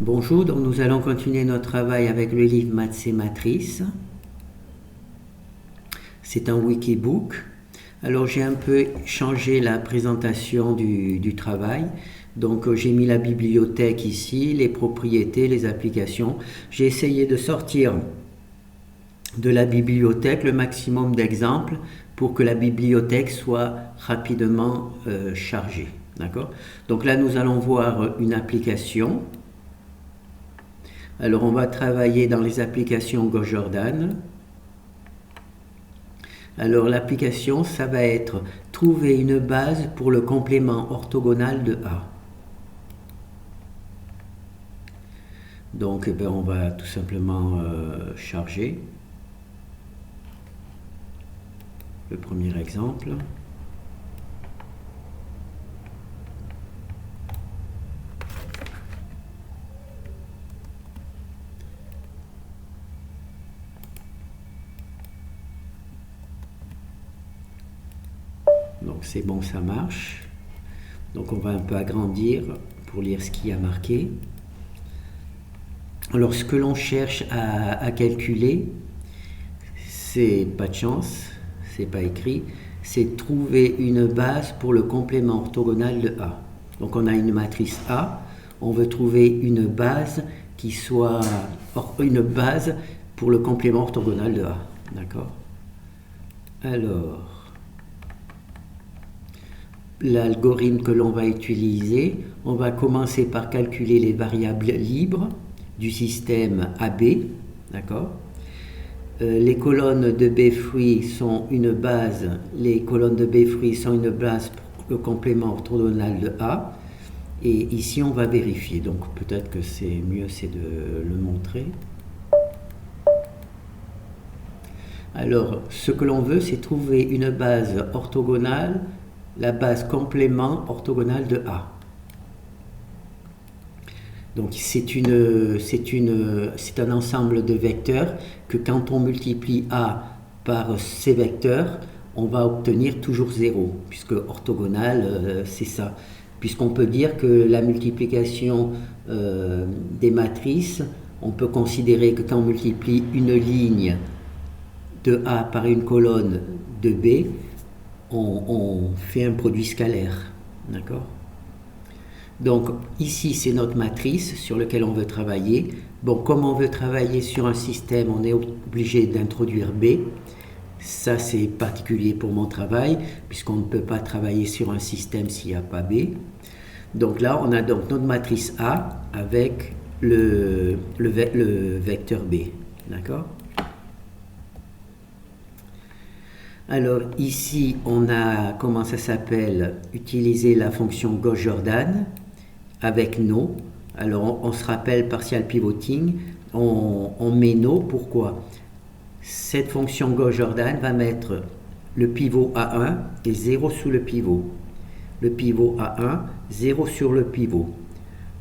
Bonjour, donc nous allons continuer notre travail avec le livre Maths et Matrices. C'est un wikibook. Alors j'ai un peu changé la présentation du travail. Donc j'ai mis la bibliothèque ici, les propriétés, les applications. J'ai essayé de sortir de la bibliothèque le maximum d'exemples pour que la bibliothèque soit rapidement chargée. D'accord ? Donc là nous allons voir une application. Alors on va travailler dans les applications Gauss-Jordan. Alors l'application, ça va être trouver une base pour le complément orthogonal de A. Donc on va tout simplement charger le premier exemple. Donc c'est bon, ça marche. Donc on va un peu agrandir pour lire ce qui a marqué. Alors ce que l'on cherche à calculer, c'est pas de chance, c'est pas écrit, c'est trouver une base pour le complément orthogonal de A. Donc on a une matrice A, on veut trouver une base qui soit une base pour le complément orthogonal de A. D'accord ? Alors, l'algorithme que l'on va utiliser, on va commencer par calculer les variables libres du système AB, d'accord ? Les colonnes de B fruits sont une base, les colonnes de B fruits sont une base pour le complément orthogonal de A, et ici on va vérifier, donc peut-être que c'est mieux c'est de le montrer. Alors, ce que l'on veut, c'est trouver une base orthogonale, la base complément orthogonale de A. Donc c'est un ensemble de vecteurs que quand on multiplie A par ces vecteurs, on va obtenir toujours 0, puisque orthogonal, c'est ça. Puisqu'on peut dire que la multiplication des matrices, on peut considérer que quand on multiplie une ligne de A par une colonne de B, on fait un produit scalaire. D'accord ? Donc ici c'est notre matrice sur laquelle on veut travailler. Bon, comme on veut travailler sur un système, on est obligé d'introduire B. Ça c'est particulier pour mon travail, puisqu'on ne peut pas travailler sur un système s'il n'y a pas B. Donc là on a donc notre matrice A avec le vecteur B. D'accord ? Alors ici on a, comment ça s'appelle, utilisé la fonction Gauss-Jordan avec no. Alors on se rappelle partial pivoting, on met no, pourquoi? Cette fonction Gauss-Jordan va mettre le pivot A1 et 0 sous le pivot. Le pivot A1, 0 sur le pivot.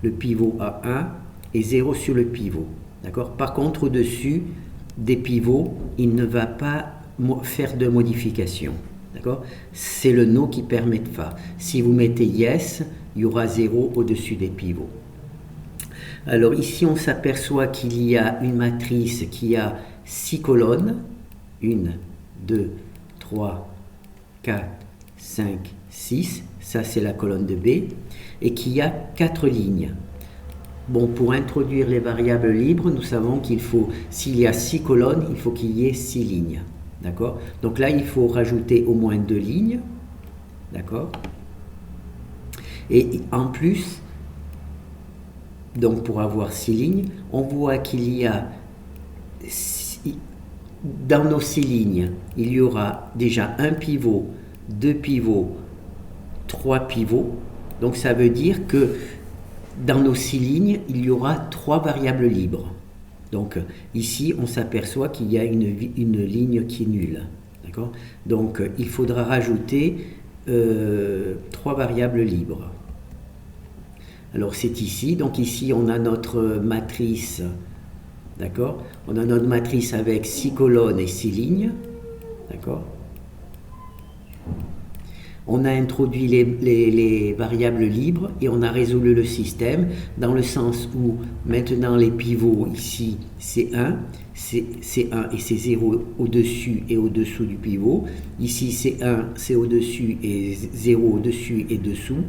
Le pivot A1 et 0 sur le pivot. D'accord ? Par contre, au-dessus des pivots, il ne va pas faire de modification. D'accord ? C'est le no qui permet de faire. Si vous mettez yes, il y aura 0 au-dessus des pivots. Alors ici, on s'aperçoit qu'il y a une matrice qui a 6 colonnes. 1, 2, 3, 4, 5, 6. Ça, c'est la colonne de B. Et qui a 4 lignes. Bon, pour introduire les variables libres, nous savons qu'il faut, s'il y a 6 colonnes, il faut qu'il y ait 6 lignes. D'accord ? Donc là, il faut rajouter au moins 2 lignes. D'accord ? Et en plus, donc pour avoir 6 lignes, on voit qu'il y a, dans nos 6 lignes, il y aura déjà un pivot, 2 pivots, 3 pivots. Donc ça veut dire que dans nos 6 lignes, il y aura 3 variables libres. Donc ici, on s'aperçoit qu'il y a une ligne qui est nulle. D'accord ? Donc il faudra rajouter 3 variables libres. Alors c'est ici, donc ici on a notre matrice, d'accord ? On a notre matrice avec 6 colonnes et 6 lignes, d'accord ? on a introduit les variables libres et on a résolu le système dans le sens où maintenant les pivots ici c'est 1, c'est 1 et c'est 0 au-dessus et au-dessous du pivot. Ici c'est 1, c'est au-dessus et 0 au-dessus et dessous.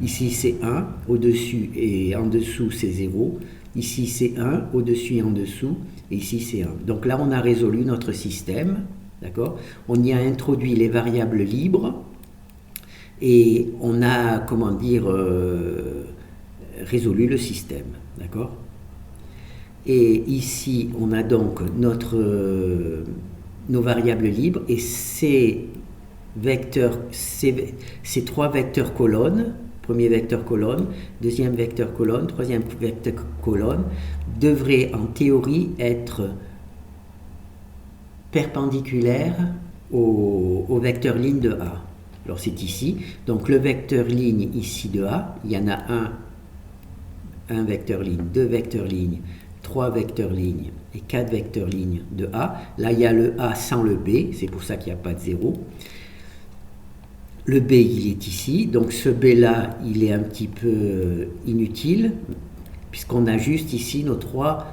Ici c'est 1, au-dessus et en dessous c'est 0. Ici c'est 1, au-dessus et en dessous. Et ici c'est 1. Donc là on a résolu notre système. D'accord ? On y a introduit les variables libres. Et on a, comment dire, résolu le système, d'accord ? Et ici, on a donc nos variables libres et ces vecteurs, ces trois vecteurs colonnes, premier vecteur colonne, deuxième vecteur colonne, troisième vecteur colonne, devraient en théorie être perpendiculaires au vecteur ligne de A. Alors c'est ici, donc le vecteur ligne ici de A, il y en a un vecteur ligne, deux vecteurs lignes, trois vecteurs lignes et quatre vecteurs lignes de A. Là il y a le A sans le B, c'est pour ça qu'il n'y a pas de 0. Le B il est ici, donc ce B là il est un petit peu inutile, puisqu'on a juste ici nos trois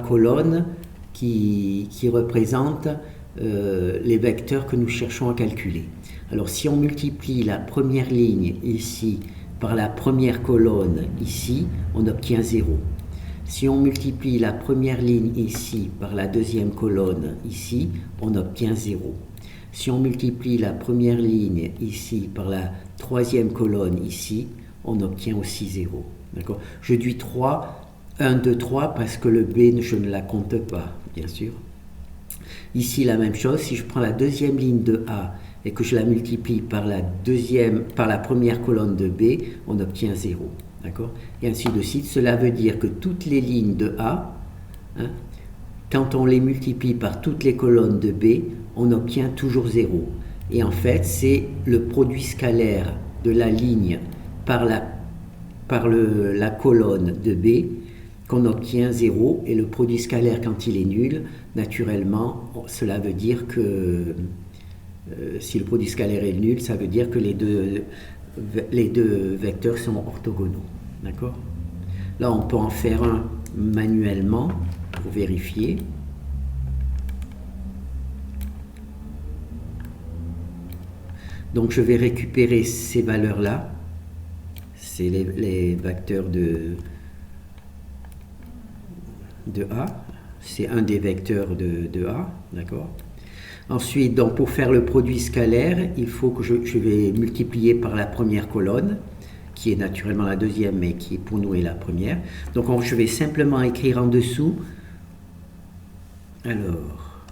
colonnes qui représentent les vecteurs que nous cherchons à calculer. Alors si on multiplie la première ligne ici par la première colonne ici, on obtient 0. Si on multiplie la première ligne ici par la deuxième colonne ici, on obtient 0. Si on multiplie la première ligne ici par la troisième colonne ici, on obtient aussi 0. D'accord ? Je dis 3, 1, 2, 3 parce que le B, je ne la compte pas, bien sûr. Ici, la même chose, si je prends la deuxième ligne de A et que je la multiplie par la première colonne de B, on obtient 0. D'accord ? Et ainsi de suite. Cela veut dire que toutes les lignes de A, quand on les multiplie par toutes les colonnes de B, on obtient toujours 0. Et en fait, c'est le produit scalaire de la ligne par la colonne de B qu'on obtient 0, et le produit scalaire quand il est nul, naturellement, cela veut dire que si le produit scalaire est nul, ça veut dire que les deux vecteurs sont orthogonaux. D'accord ? Là, on peut en faire un manuellement pour vérifier. Donc, je vais récupérer ces valeurs-là. C'est les vecteurs de A, c'est un des vecteurs de A, d'accord ? Ensuite, donc, pour faire le produit scalaire, il faut que je vais multiplier par la première colonne, qui est naturellement la deuxième, mais qui pour nous est la première. Donc je vais simplement écrire en dessous, alors,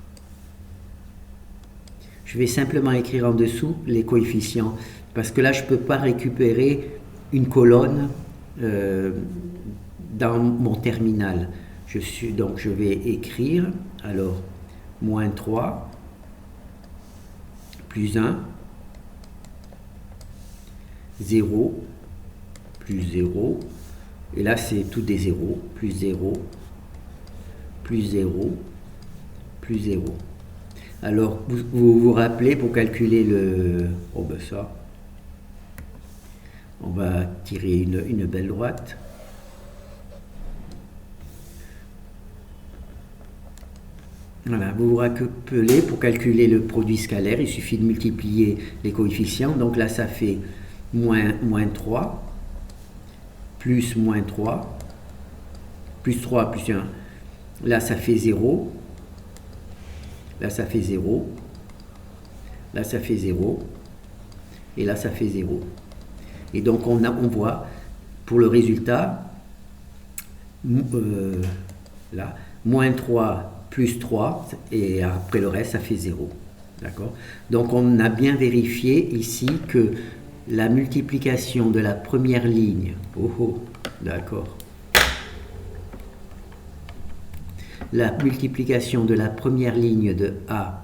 je vais simplement écrire en dessous les coefficients, parce que là je ne peux pas récupérer une colonne dans mon terminal. Donc je vais écrire, alors, moins 3, plus 1, 0, plus 0, et là c'est tout des zéros, plus 0, plus 0, plus 0. Alors, vous vous rappelez, pour calculer le... Oh ben ça, on va tirer une belle droite. Voilà, vous vous rappelez, pour calculer le produit scalaire, il suffit de multiplier les coefficients. Donc là, ça fait moins 3, plus moins 3, plus 3, plus 1. Là, ça fait 0. Là, ça fait 0. Là, ça fait 0. Et là, ça fait 0. Et donc, on voit, pour le résultat, là, moins 3 plus 3, et après le reste, ça fait 0. D'accord ? Donc, on a bien vérifié ici que la multiplication de la première ligne, d'accord, la multiplication de la première ligne de A,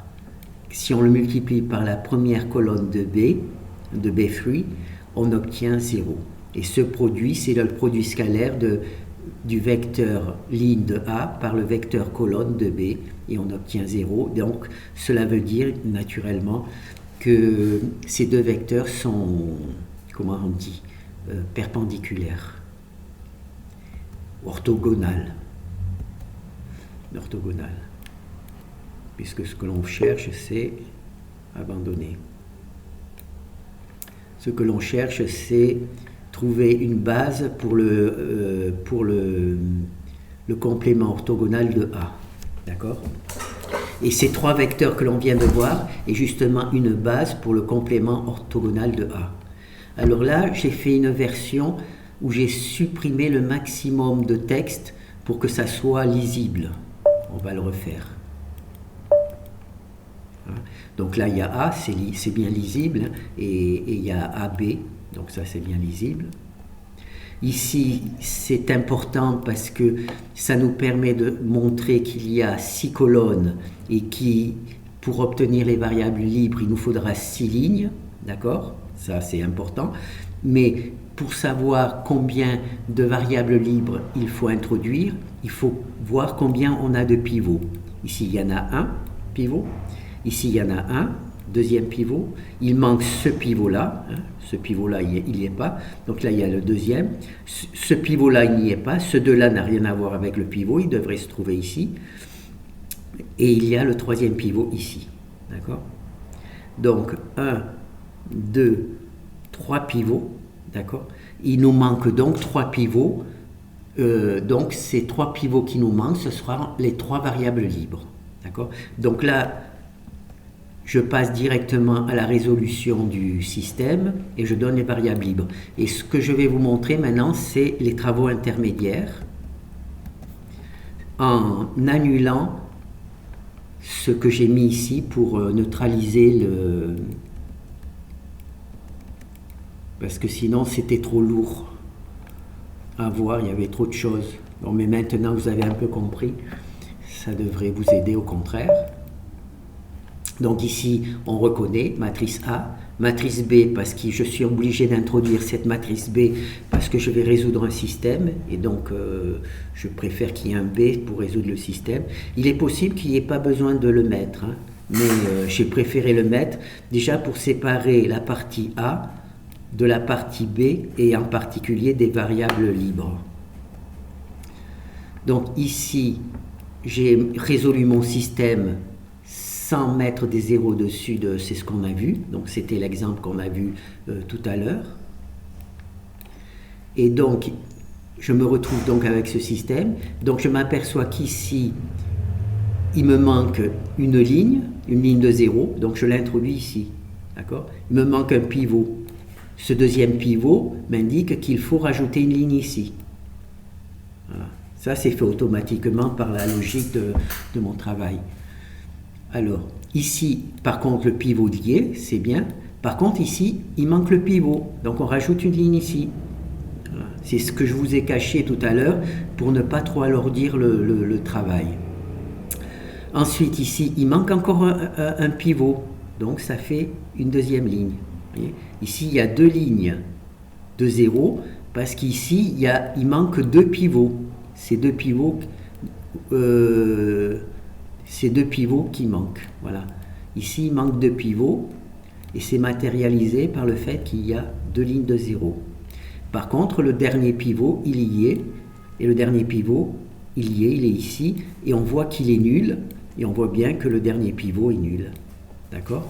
si on le multiplie par la première colonne de B3, on obtient 0. Et ce produit, c'est le produit scalaire du vecteur ligne de A par le vecteur colonne de B, et on obtient 0. Donc, cela veut dire naturellement que ces deux vecteurs sont, comment on dit, perpendiculaires, orthogonales. Puisque ce que l'on cherche, c'est abandonner. Ce que l'on cherche, c'est trouver une base pour le complément orthogonal de A. D'accord ? Et ces trois vecteurs que l'on vient de voir est justement une base pour le complément orthogonal de A. Alors là, j'ai fait une version où j'ai supprimé le maximum de texte pour que ça soit lisible. On va le refaire. Donc là, il y a A, c'est bien lisible, et il y a AB, donc ça c'est bien lisible. Ici, c'est important parce que ça nous permet de montrer qu'il y a 6 colonnes et pour obtenir les variables libres, il nous faudra 6 lignes, d'accord ? Ça, c'est important. Mais pour savoir combien de variables libres il faut introduire, il faut voir combien on a de pivots. Ici, il y en a un pivot. Ici, il y en a un, deuxième pivot. Il manque ce pivot-là. Ce pivot-là, il n'y est pas. Donc là, il y a le deuxième. Ce pivot-là, il n'y est pas. Ce deux-là n'a rien à voir avec le pivot. Il devrait se trouver ici. Et il y a le troisième pivot ici. D'accord ? Donc, 1, 2, 3 pivots. D'accord ? Il nous manque donc 3 pivots. Donc, ces 3 pivots qui nous manquent, ce seront les 3 variables libres. D'accord ? Donc là, je passe directement à la résolution du système et je donne les variables libres. Et ce que je vais vous montrer maintenant, c'est les travaux intermédiaires en annulant ce que j'ai mis ici pour neutraliser le... Parce que sinon, c'était trop lourd à voir, il y avait trop de choses. Bon, mais maintenant, vous avez un peu compris. Ça devrait vous aider au contraire. Donc ici, on reconnaît matrice A, matrice B, parce que je suis obligé d'introduire cette matrice B parce que je vais résoudre un système, et donc je préfère qu'il y ait un B pour résoudre le système. Il est possible qu'il n'y ait pas besoin de le mettre, hein, mais j'ai préféré le mettre déjà pour séparer la partie A de la partie B, et en particulier des variables libres. Donc ici, j'ai résolu mon système sans mettre des zéros dessus, c'est ce qu'on a vu. Donc c'était l'exemple qu'on a vu tout à l'heure. Et donc, je me retrouve donc avec ce système. Donc je m'aperçois qu'ici, il me manque une ligne de 0, donc je l'introduis ici. D'accord ? Il me manque un pivot. Ce deuxième pivot m'indique qu'il faut rajouter une ligne ici. Voilà. Ça, c'est fait automatiquement par la logique de mon travail. Alors, ici, par contre, le pivot lié, c'est bien. Par contre, ici, il manque le pivot. Donc, on rajoute une ligne ici. Voilà. C'est ce que je vous ai caché tout à l'heure pour ne pas trop alourdir le travail. Ensuite, ici, il manque encore un pivot. Donc, ça fait une deuxième ligne. Vous voyez ? Ici, il y a 2 lignes de 0 parce qu'ici, il manque 2 pivots. Ces deux pivots qui manquent. Voilà. Ici, il manque 2 pivots et c'est matérialisé par le fait qu'il y a 2 lignes de 0. Par contre, le dernier pivot, il y est, et le dernier pivot, il est ici, et on voit qu'il est nul, et on voit bien que le dernier pivot est nul. D'accord ?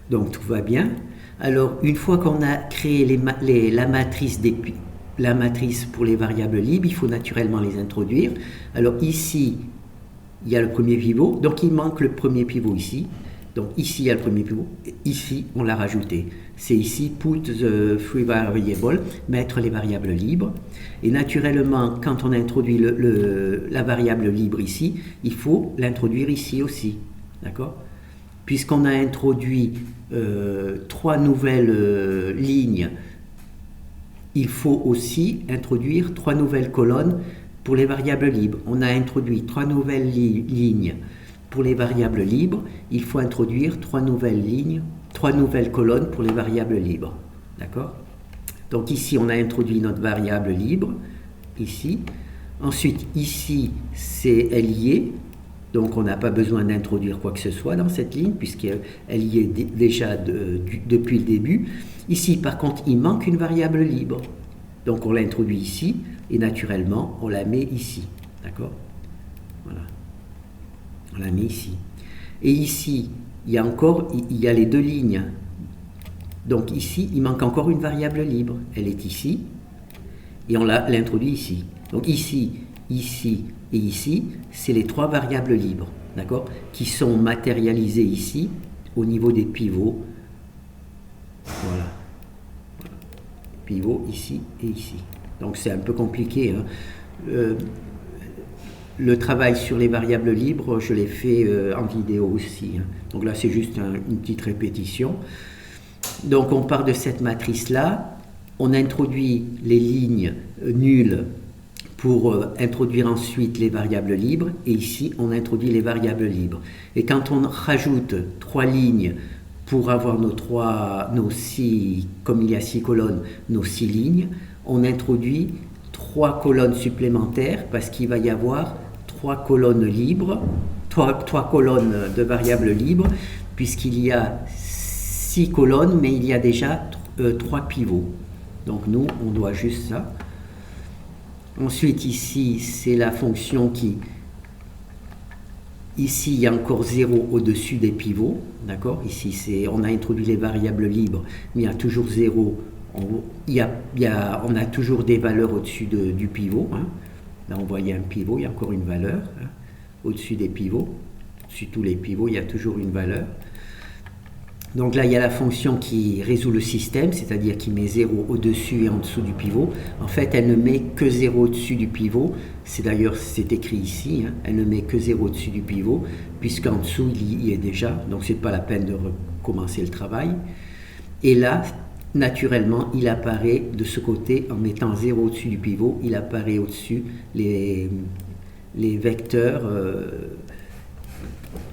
Donc tout va bien. Alors, une fois qu'on a créé la matrice pour les variables libres, il faut naturellement les introduire. Alors ici, il y a le premier pivot, donc il manque le premier pivot ici. Donc ici, il y a le premier pivot, et ici, on l'a rajouté. C'est ici, put the free variable, mettre les variables libres. Et naturellement, quand on introduit la variable libre ici, il faut l'introduire ici aussi. D'accord ? Puisqu'on a introduit 3 nouvelles lignes, il faut aussi introduire 3 nouvelles colonnes pour les variables libres. On a introduit 3 nouvelles lignes pour les variables libres. Il faut introduire 3 nouvelles colonnes pour les variables libres. D'accord ? Donc ici, on a introduit notre variable libre, ici. Ensuite, ici, c'est lié. Donc on n'a pas besoin d'introduire quoi que ce soit dans cette ligne, puisqu'elle y est déjà depuis le début. Ici, par contre, il manque une variable libre. Donc on l'introduit ici, et naturellement, on la met ici. D'accord? Voilà. On la met ici. Et ici, il y a les deux lignes. Donc ici, il manque encore une variable libre. Elle est ici, et on l'introduit ici. Donc ici, ici et ici, c'est les trois variables libres, d'accord, qui sont matérialisées ici, au niveau des pivots. Voilà. Pivot ici et ici. Donc c'est un peu compliqué, hein. Le travail sur les variables libres, je l'ai fait en vidéo aussi, hein. Donc là, c'est juste une petite répétition. Donc on part de cette matrice-là, on introduit les lignes nulles pour introduire ensuite les variables libres, et ici on introduit les variables libres. Et quand on rajoute 3 lignes pour avoir nos 6, comme il y a 6 colonnes, nos 6 lignes, on introduit 3 colonnes supplémentaires parce qu'il va y avoir 3 colonnes libres, 3 colonnes de variables libres, puisqu'il y a 6 colonnes, mais il y a déjà 3 pivots. Donc nous, on doit juste ça. Ensuite, ici, c'est la fonction qui... Ici, il y a encore 0 au-dessus des pivots. D'accord? Ici, on a introduit les variables libres, mais il y a toujours 0. On a toujours des valeurs au-dessus du pivot, hein. Là, on voyait un pivot, il y a encore une valeur, hein, au-dessus des pivots. Au-dessus de tous les pivots, il y a toujours une valeur. Donc là, il y a la fonction qui résout le système, c'est-à-dire qui met 0 au-dessus et en dessous du pivot. En fait, elle ne met que 0 au-dessus du pivot. D'ailleurs, c'est écrit ici, hein, elle ne met que 0 au-dessus du pivot, puisqu'en dessous, il y est déjà. Donc, ce n'est pas la peine de recommencer le travail. Et là, naturellement, il apparaît de ce côté, en mettant 0 au-dessus du pivot, il apparaît au-dessus les vecteurs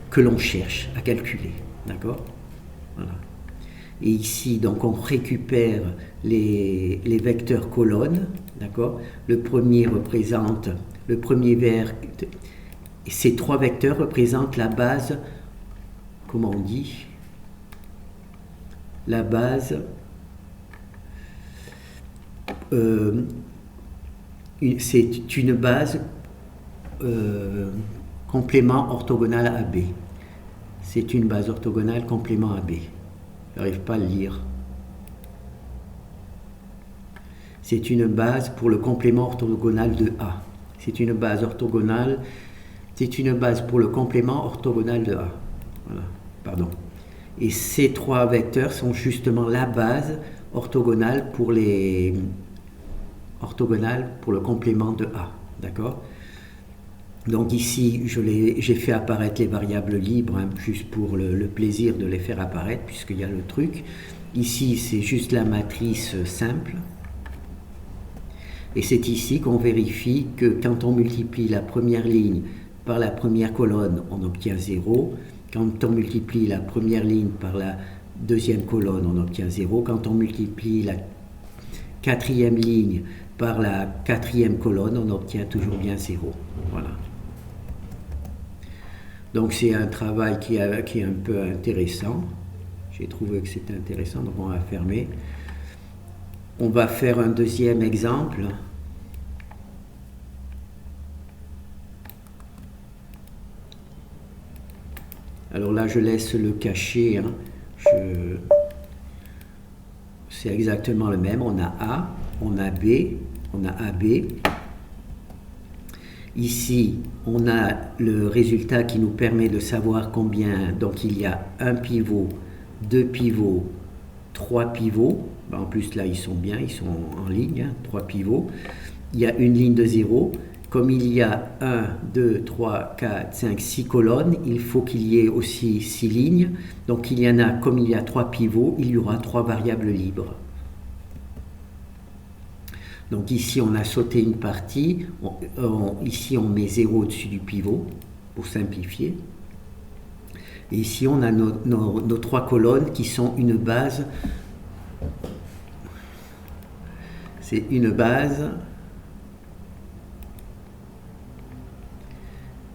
que l'on cherche à calculer. D'accord ? Voilà. Et ici, donc, on récupère les vecteurs colonnes, d'accord. Le premier ces 3 vecteurs représentent la base, comment on dit, la base, c'est une base complément orthogonal à B. C'est une base orthogonale complément à B. Je n'arrive pas à le lire. C'est une base pour le complément orthogonal de A. C'est une base orthogonale. C'est une base pour le complément orthogonal de A. Voilà, pardon. Et ces 3 vecteurs sont justement la base orthogonale pour le complément de A. D'accord ? Donc ici, j'ai fait apparaître les variables libres, hein, juste pour le plaisir de les faire apparaître, puisqu'il y a le truc. Ici, c'est juste la matrice simple. Et c'est ici qu'on vérifie que quand on multiplie la première ligne par la première colonne, on obtient 0. Quand on multiplie la première ligne par la deuxième colonne, on obtient 0. Quand on multiplie la 4e ligne par la 4e colonne, on obtient toujours bien 0. Voilà. Donc c'est un travail qui est un peu intéressant. J'ai trouvé que c'était intéressant, donc on va fermer. On va faire un deuxième exemple. Alors là, je laisse le cacher, hein. C'est exactement le même. On a A, on a B, on a AB. Ici, on a le résultat qui nous permet de savoir combien. Donc il y a un pivot, 2 pivots, 3 pivots. En plus là, ils sont bien, ils sont en ligne, hein, 3 pivots. Il y a une ligne de 0. Comme il y a 1, 2, 3, 4, 5, 6 colonnes, il faut qu'il y ait aussi 6 lignes. Donc il y en a, comme il y a 3 pivots, il y aura 3 variables libres. Donc ici, on a sauté une partie. Ici, on met 0 au-dessus du pivot, pour simplifier. Et ici, on a nos 3 colonnes qui sont une base. C'est une base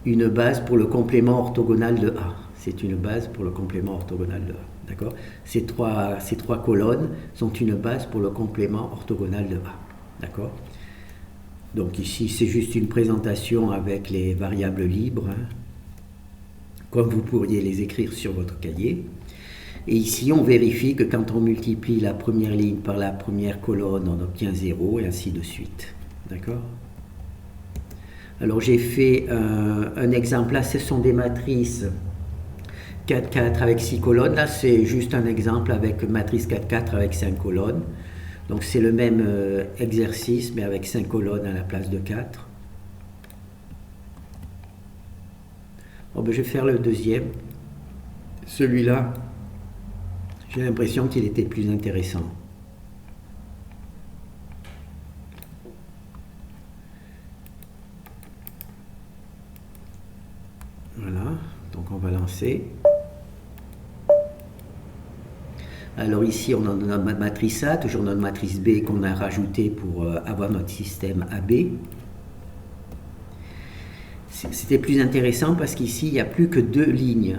une base pour le complément orthogonal de A. C'est une base pour le complément orthogonal de A. D'accord? Ces trois colonnes sont une base pour le complément orthogonal de A. D'accord? Donc ici, c'est juste une présentation avec les variables libres, hein, comme vous pourriez les écrire sur votre cahier. Et ici, on vérifie que quand on multiplie la première ligne par la première colonne, on obtient 0, et ainsi de suite. D'accord? Alors j'ai fait un exemple, là ce sont des matrices 4-4 avec 6 colonnes, là c'est juste un exemple avec matrice 4-4 avec 5 colonnes. Donc c'est le même exercice mais avec 5 colonnes à la place de 4. Bon, ben, je vais faire le deuxième. Celui-là, j'ai l'impression qu'il était plus intéressant. Voilà, donc on va lancer. Alors ici, on a notre matrice A, toujours notre matrice B qu'on a rajoutée pour avoir notre système AB. C'était plus intéressant parce qu'ici, il n'y a plus que 2 lignes,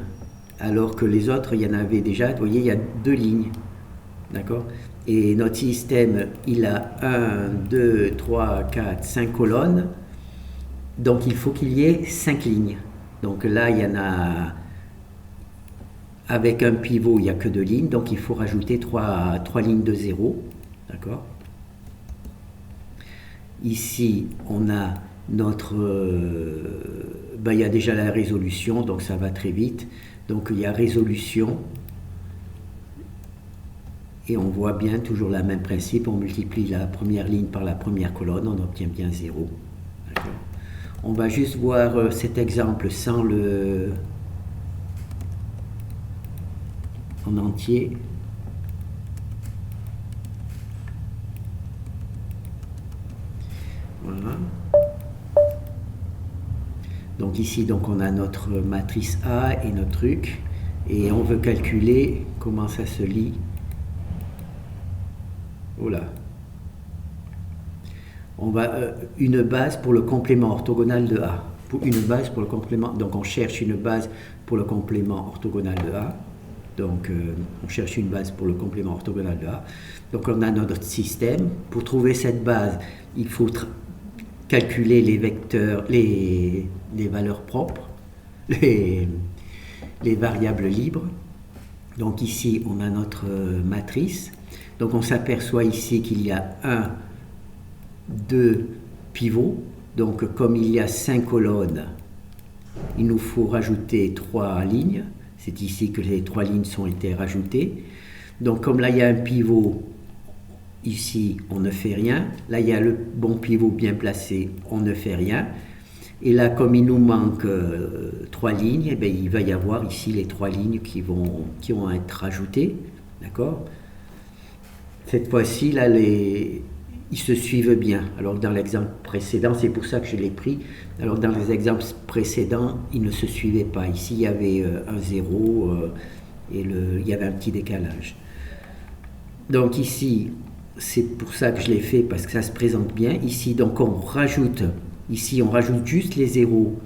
alors que les autres, il y en avait déjà. Vous voyez, il y a 2 lignes. D'accord? Et notre système, il a 1, 2, 3, 4, 5 colonnes. Donc il faut qu'il y ait 5 lignes. Donc là, il y en a, avec un pivot, il n'y a que 2 lignes, donc il faut rajouter 3 lignes de 0. D'accord? Ici, on a notre... il y a déjà la résolution, donc ça va très vite. Donc il y a résolution. Et on voit bien toujours le même principe, on multiplie la première ligne par la première colonne, on obtient bien 0. D'accord? On va juste voir cet exemple sans le... en entier. Voilà. Donc ici, donc, on a notre matrice A et notre truc. Et on veut calculer comment ça se lit. Voilà. On va une base pour le complément orthogonal de A. Une base pour le complément. Donc on cherche une base pour le complément orthogonal de A. Donc on cherche une base pour le complément orthogonal de A. Donc on a notre système. Pour trouver cette base, il faut calculer les vecteurs, les valeurs propres, les variables libres. Donc ici on a notre matrice. Donc on s'aperçoit ici qu'il y a 1, 2 pivots. Donc comme il y a 5 colonnes, il nous faut rajouter 3 lignes. C'est ici que les 3 lignes ont été rajoutées. Donc comme là il y a un pivot, ici on ne fait rien. Là il y a le bon pivot bien placé, on ne fait rien. Et là comme il nous manque 3 lignes, eh bien, il va y avoir ici les 3 lignes qui vont être rajoutées. D'accord? Cette fois-ci, là, ils se suivent bien. Alors dans l'exemple précédent, c'est pour ça que je l'ai pris. Alors dans les exemples précédents, ils ne se suivaient pas. Ici, il y avait un 0 et il y avait un petit décalage. Donc ici, c'est pour ça que je l'ai fait, parce que ça se présente bien. Ici, donc on rajoute juste les zéros.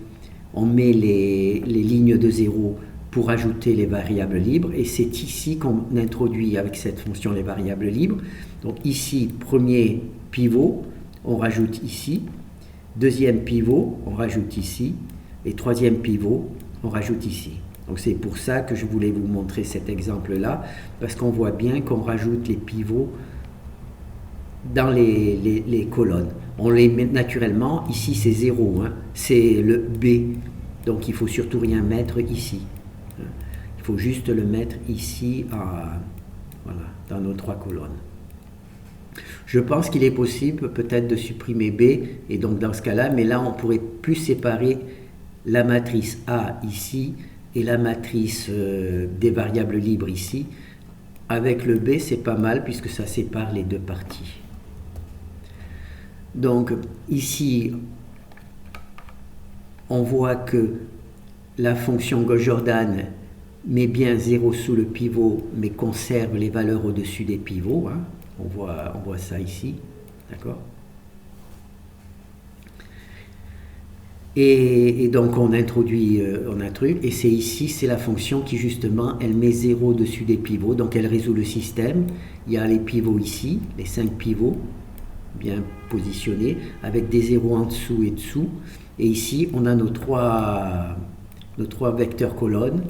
On met les lignes de 0 pour ajouter les variables libres, et c'est ici qu'on introduit avec cette fonction les variables libres. Donc ici, premier pivot, on rajoute ici, deuxième pivot, on rajoute ici, et troisième pivot, on rajoute ici. Donc c'est pour ça que je voulais vous montrer cet exemple-là, parce qu'on voit bien qu'on rajoute les pivots dans les colonnes. On les met naturellement, ici c'est 0, hein, c'est le B, donc il ne faut surtout rien mettre ici. Il faut juste le mettre ici, voilà, dans nos 3 colonnes. Je pense qu'il est possible peut-être de supprimer B, et donc dans ce cas-là, mais là on pourrait plus séparer la matrice A ici et la matrice des variables libres ici. Avec le B, c'est pas mal puisque ça sépare les 2 parties. Donc ici, on voit que la fonction Gauss-Jordan met bien 0 sous le pivot, mais conserve les valeurs au-dessus des pivots. Hein. On voit ça ici. D'accord? Et donc on introduit un truc, et c'est ici, c'est la fonction qui justement, elle met 0 dessus des pivots, donc elle résout le système. Il y a les pivots ici, les 5 pivots, bien positionnés, avec des zéros en dessous et dessous. Et ici, on a nos trois vecteurs colonnes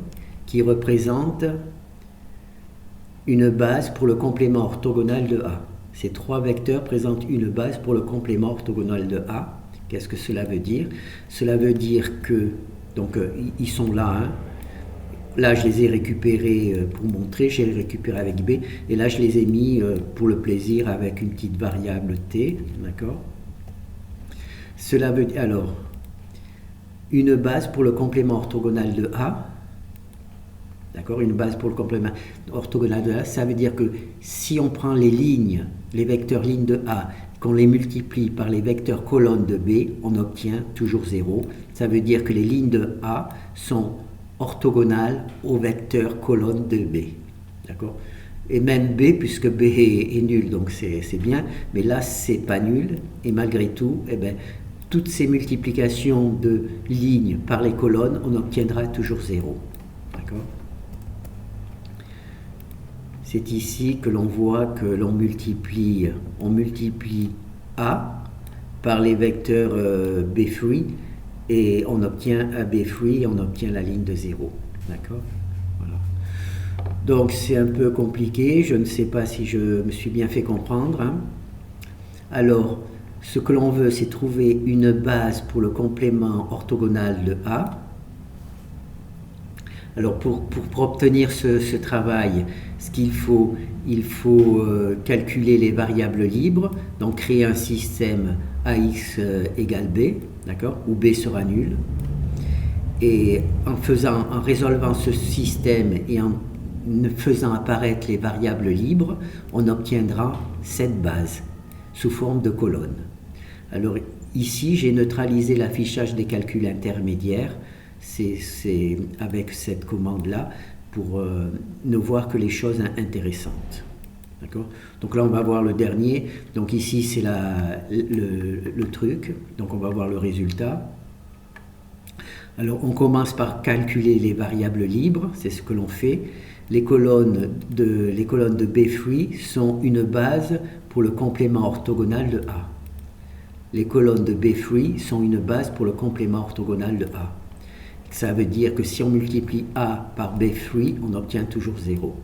qui représentent une base pour le complément orthogonal de A. Ces 3 vecteurs présentent une base pour le complément orthogonal de A. Qu'est-ce que cela veut dire? Cela veut dire que, donc ils sont là, hein. Là je les ai récupérés pour montrer, j'ai récupéré avec B, et là je les ai mis pour le plaisir avec une petite variable T, d'accord? Cela veut dire, alors, une base pour le complément orthogonal de A, d'accord? Une base pour le complément orthogonal de A, ça veut dire que si on prend les lignes, les vecteurs lignes de A, qu'on les multiplie par les vecteurs colonnes de B, on obtient toujours 0. Ça veut dire que les lignes de A sont orthogonales aux vecteurs colonnes de B. D'accord? Et même B, puisque B est nul, donc c'est bien, mais là, c'est pas nul, et malgré tout, eh ben, toutes ces multiplications de lignes par les colonnes, on obtiendra toujours 0. D'accord? C'est ici que l'on voit que l'on multiplie, A par les vecteurs B free, et on obtient AB free et on obtient la ligne de 0. D'accord? Voilà. Donc c'est un peu compliqué, je ne sais pas si je me suis bien fait comprendre. Hein. Alors, ce que l'on veut, c'est trouver une base pour le complément orthogonal de A. Alors pour obtenir ce travail, ce qu'il faut, il faut calculer les variables libres, donc créer un système AX égale B, d'accord, où B sera nul. Et en résolvant ce système et en faisant apparaître les variables libres, on obtiendra cette base sous forme de colonne. Alors ici, j'ai neutralisé l'affichage des calculs intermédiaires. C'est avec cette commande-là pour ne voir que les choses intéressantes. D'accord? Donc là, on va voir le dernier. Donc ici, c'est le truc. Donc on va voir le résultat. Alors on commence par calculer les variables libres. C'est ce que l'on fait. Les colonnes de B free sont une base pour le complément orthogonal de A. Les colonnes de B free sont une base pour le complément orthogonal de A. Ça veut dire que si on multiplie A par B free, on obtient toujours 0.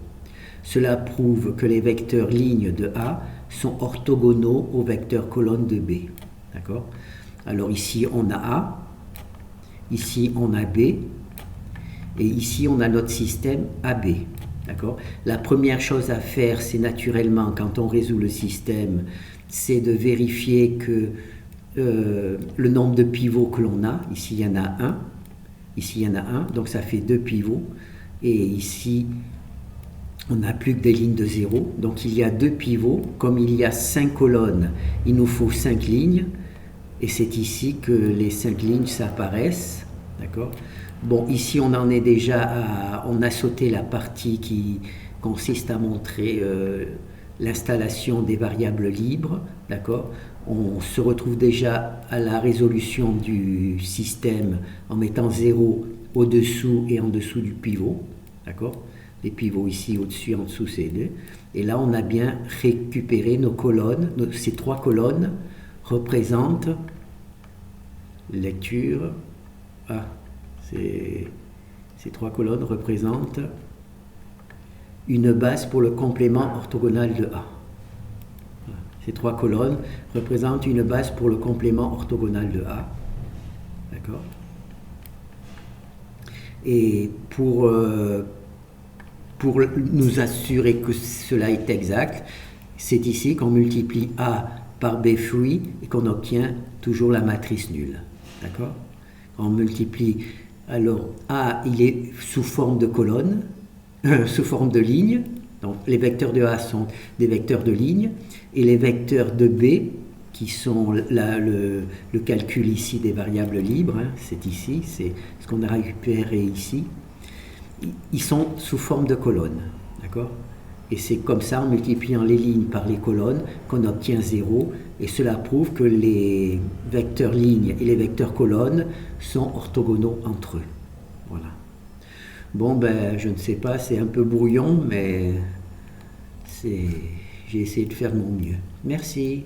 Cela prouve que les vecteurs lignes de A sont orthogonaux aux vecteurs colonnes de B. D'accord? Alors ici on a A, ici on a B, et ici on a notre système AB. D'accord? La première chose à faire, c'est naturellement, quand on résout le système, c'est de vérifier que le nombre de pivots que l'on a, ici il y en a un, ici il y en a un, donc ça fait 2 pivots, et ici on n'a plus que des lignes de 0, donc il y a 2 pivots, comme il y a 5 colonnes, il nous faut 5 lignes, et c'est ici que les 5 lignes s'apparaissent, d'accord? Bon, ici on en est déjà on a sauté la partie qui consiste à montrer l'installation des variables libres, d'accord? On se retrouve déjà à la résolution du système en mettant 0 au-dessous et en dessous du pivot, d'accord? Les pivots ici au-dessus et en dessous, c'est 2. Et là, on a bien récupéré nos colonnes. Ces 3 colonnes représentent lecture. Ces 3 colonnes représentent une base pour le complément orthogonal de A. Ces 3 colonnes représentent une base pour le complément orthogonal de A. D'accord? Et pour nous assurer que cela est exact, c'est ici qu'on multiplie A par B free et qu'on obtient toujours la matrice nulle. D'accord? On multiplie, alors A, il est sous forme de colonne, sous forme de ligne. Donc les vecteurs de A sont des vecteurs de ligne, et les vecteurs de B, qui sont le calcul ici des variables libres, hein, c'est ici, c'est ce qu'on a récupéré ici, ils sont sous forme de colonne. D'accord? Et c'est comme ça, en multipliant les lignes par les colonnes, qu'on obtient 0. Et cela prouve que les vecteurs lignes et les vecteurs colonnes sont orthogonaux entre eux. Voilà. Bon, ben, je ne sais pas, c'est un peu brouillon, mais j'ai essayé de faire de mon mieux. Merci.